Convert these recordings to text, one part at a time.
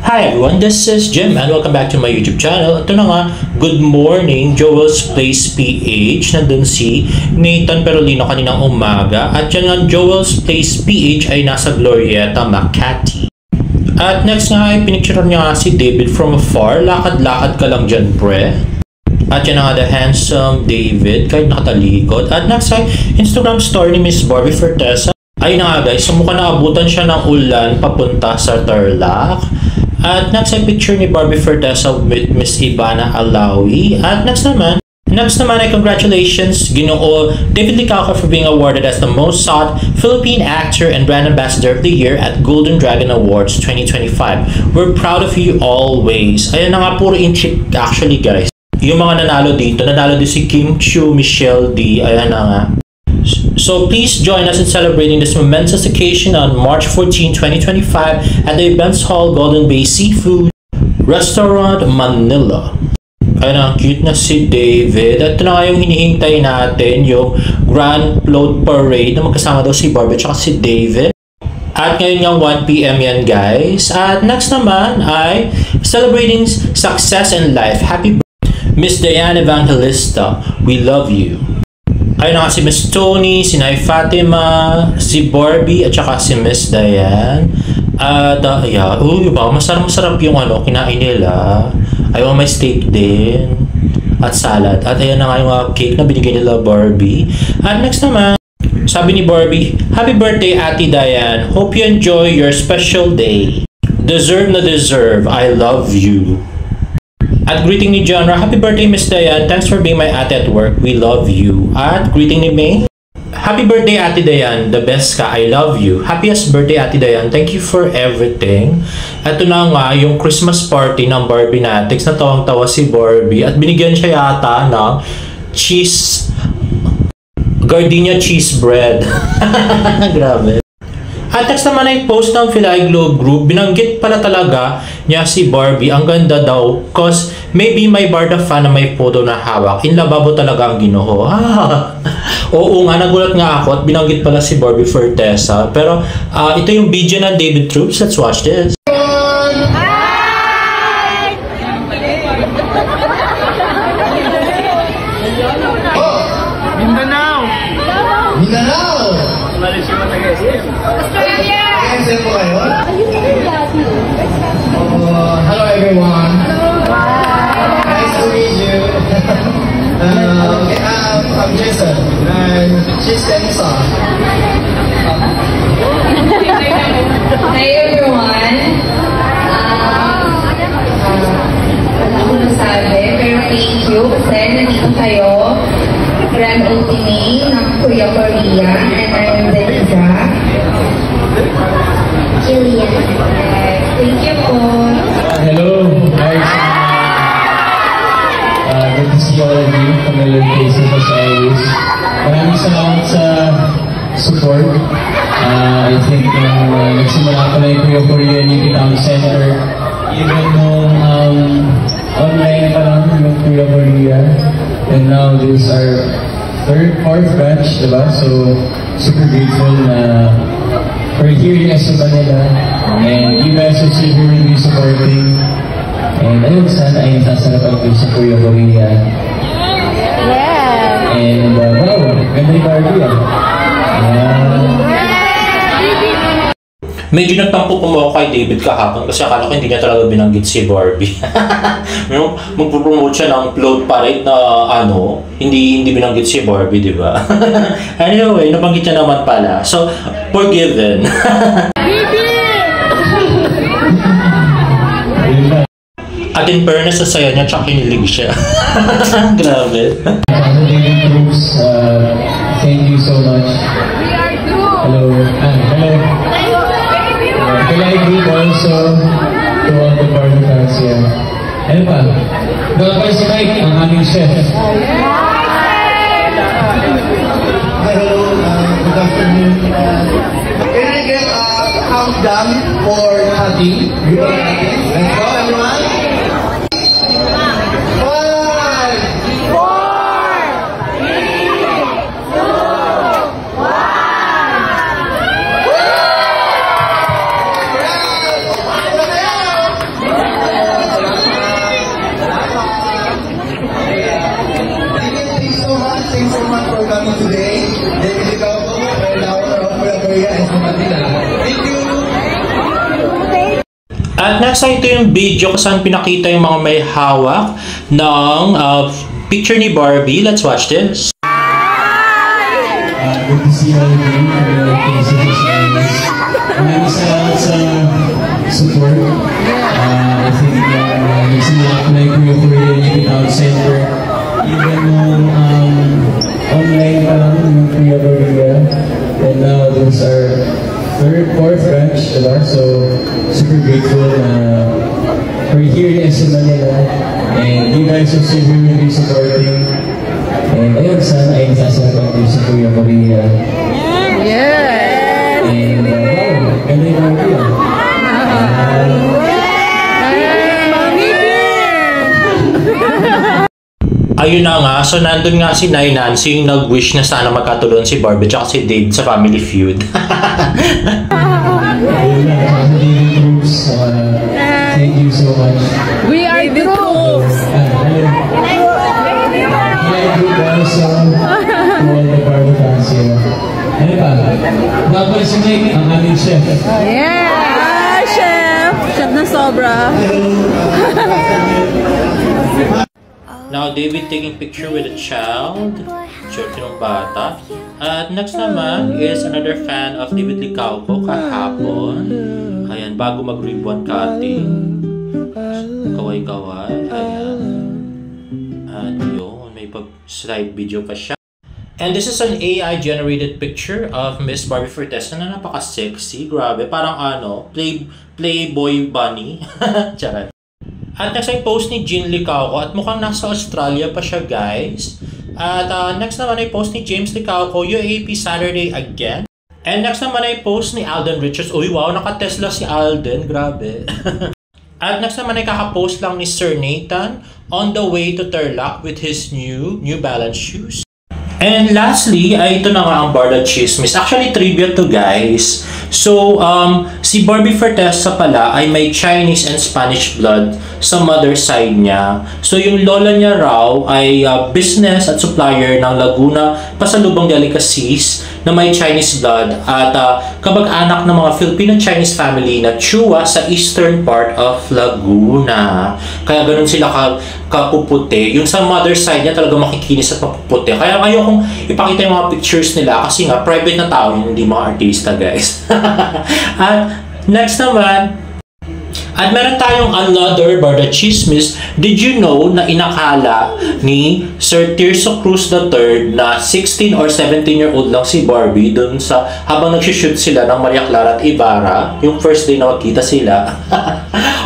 Hi everyone, this is Jim and welcome back to my YouTube channel. Ito na nga, good morning, Joel's Place PH. Nandun si Nathan Perolino kaninang umaga. At yan nga, Joel's Place PH ay nasa Glorieta, Makati. At next nga ay pinicturean niya nga si David from afar. Lakad-lakad ka lang dyan, pre. At yan nga, the handsome David, kahit nakatalikod. At next ay Instagram story ni Miss Barbie Fortesa. Ayun na nga guys, so mukhang naabutan siya ng ulan papunta sa Tarlac. At next ay picture ni Barbie Fortesa with Miss Ivana Alawi. At next naman ay congratulations Ginoo David Licauco for being awarded as the most sought Philippine actor and brand ambassador of the year at Golden Dragon Awards 2025. We're proud of you always. Ayun na nga, puro in-chick actually guys. Yung mga nanalo dito, nanalo din si Kim Chiu, Michelle D. Ayan na nga. So please join us in celebrating this momentous occasion on March 14, 2025 at the Events Hall Golden Bay Seafood Restaurant, Manila. Ayun, ang cute na si David. At ito na nga yung hinihintay natin, yung Grand Float Parade na magkasama daw si Barbie at si David. At ngayon yung 1 PM yan guys. At next naman ay celebrating success in life. Happy birthday, Miss Diane Evangelista. We love you. Ayun na nga si Miss Tony, si Nay Fatima, si Barbie, at saka si Miss Diane. At masarap yung kinain nila. Ayun, may steak din. At salad. At ayan na nga yung cake na binigay nila Barbie. At next naman, sabi ni Barbie, Happy birthday Ate Diane. Hope you enjoy your special day. Deserve na deserve. I love you. At greeting ni Genre, Happy birthday Miss Diane, thanks for being my ate at work, we love you. At greeting ni May, Happy birthday Ate Diane, the best ka, I love you. Happiest birthday Ate Diane, thank you for everything. Ito na nga yung Christmas party ng Barbie Natics, natawang-tawa si Barbie at binigyan siya yata ng gardenia cheese bread. Grabe. At next naman ay post ng Philae Globe Group, binanggit pala talaga niya si Barbie, ang ganda daw, cause maybe may Barda fan na may photo na hawak, in lababo talaga ang Ginoo. Oo nga, nagulat nga ako at binanggit pala si Barbie Fortesa. Pero ito yung video ng David Troops, let's watch this. Mindanao! Hello everyone. Nice to meet you. I'm Jason. She's Denisa. Hi everyone. Wala ko nasabi, pero thank you kasi nandito kayo. Grand opening ng Korea. And I'm Denisa. Julia. Thank you po. Hello. Guys. Good to see all of you. Familiar faces as always. Maraming salamat sa support. I think nagsimula pa na yung Korea Unity Town Center. Even nung online pa lang yung Korea. And now this is our fourth batch, diba? So, super grateful na for here in Manila. And you guys are still really supporting. And ayun, sana ay sasarap ang sa Korea. Yeah! And wow, ganda ni Barbie Medyo nagtampo po mo kay David kahapon kasi akala ko hindi niya talaga binanggit si Barbie. Magpo-promote siya ng float parade na hindi binanggit si Barbie, di ba? Anyway, nabanggit niya naman pala. So, forgiven. At in fairness, sa saya niya, tsaka kinilig siya. Grabe. Thank you so much. Hello. Hello. Philae Group also to all the Barbie fans here. Ano pa? Welcome si Mike, ang aming chef. Hello, good afternoon. Can I get a countdown for cutting? Let's go, everyone. 5, 4, 3, 2, 1. At next ay ito yung video kung saan pinakita yung mga may hawak ng picture ni Barbie. Let's watch this. Good to see all of you. Maraming salamat sa support. I think nagsimula ko na yung Kuya Korea Youth Town Center. Even nung online pa lang yung Kuya Korea. And now those are fourth branch, diba? So super grateful na we're here in SM Manila. And you guys are still here with me supporting. And ayun, sana ay nasasagot din si Kuya Korea. Yeah! And wow, ganda yung mga Korea. Ayun na nga, so nandun nga si Nay Nancy yung nag-wish na sana magkatulungan si Barbie tsaka si Dave sa Family Feud. Ayun na, David Cruz, thank you so much. We are the troops! Hi, group also, all the Barbie fans here. Ano pa? Dapat si Mike, ang aming chef. Yeah! Chef! Chef na sobra. Now, David taking picture with a child. Short ng bata. At next naman is another fan of David Licauco kahapon. Ayan, bago mag-ribbon cutting. Kaway-kaway. Ayan. At yun, may slide video pa siya. And this is an AI-generated picture of Miss Barbie Fortesa na napaka-sexy. Grabe, parang Playboy bunny. Charot. At next ay post ni Jean Licauco at mukhang nasa Australia pa siya, guys. At next naman ay post ni James Licauco, UAP Saturday again. And next naman ay post ni Alden Richards. Uy, wow, naka-Tesla si Alden. Grabe. At next naman ay kaka-post lang ni Sir Nathan on the way to Tarlac with his New Balance shoes. And lastly, ay ito na nga ang Barda Chismis. Actually, tribute to, guys. So, si Barbie Fortesa pala ay may Chinese and Spanish blood sa mother side niya. So, yung lola niya raw ay business at supplier ng Laguna Pasalubong Delicacies na may Chinese blood at kabag-anak ng mga Filipino-Chinese family na Chua sa eastern part of Laguna. Kaya ganun sila kapuputi. Yung sa mother side niya talaga makikinis at mapuputi. Kaya ayokong ipakita yung mga pictures nila kasi nga private na tao yun, hindi mga artista, guys. At next naman, at meron tayong another Barda Chismis. Did you know na inakala ni Sir Tirso Cruz III na 16 or 17-year-old lang si Barbie dun sa habang nagsishoot sila ng Maria Clara at Ibarra, yung first day na magkita sila?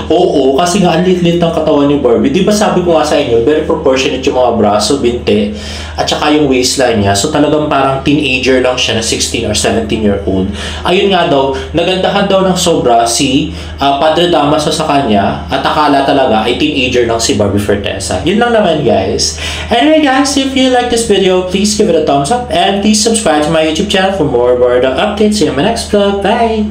Oo, kasi nga ang lit-lit ng katawan ni Barbie. Di ba sabi ko nga sa inyo, very proportionate yung mga braso, binte, at saka yung waistline niya. So talagang parang teenager lang siya na 16 or 17-year-old. Ayun nga daw, nagandahan daw ng sobra si Padre Damaso sa kanya at akala talaga ay teenager lang si Barbie Fortesa. Yun lang naman, guys. Anyway, guys, if you like this video, please give it a thumbs up and please subscribe to my YouTube channel for more Barda updates. See you in my next vlog. Bye!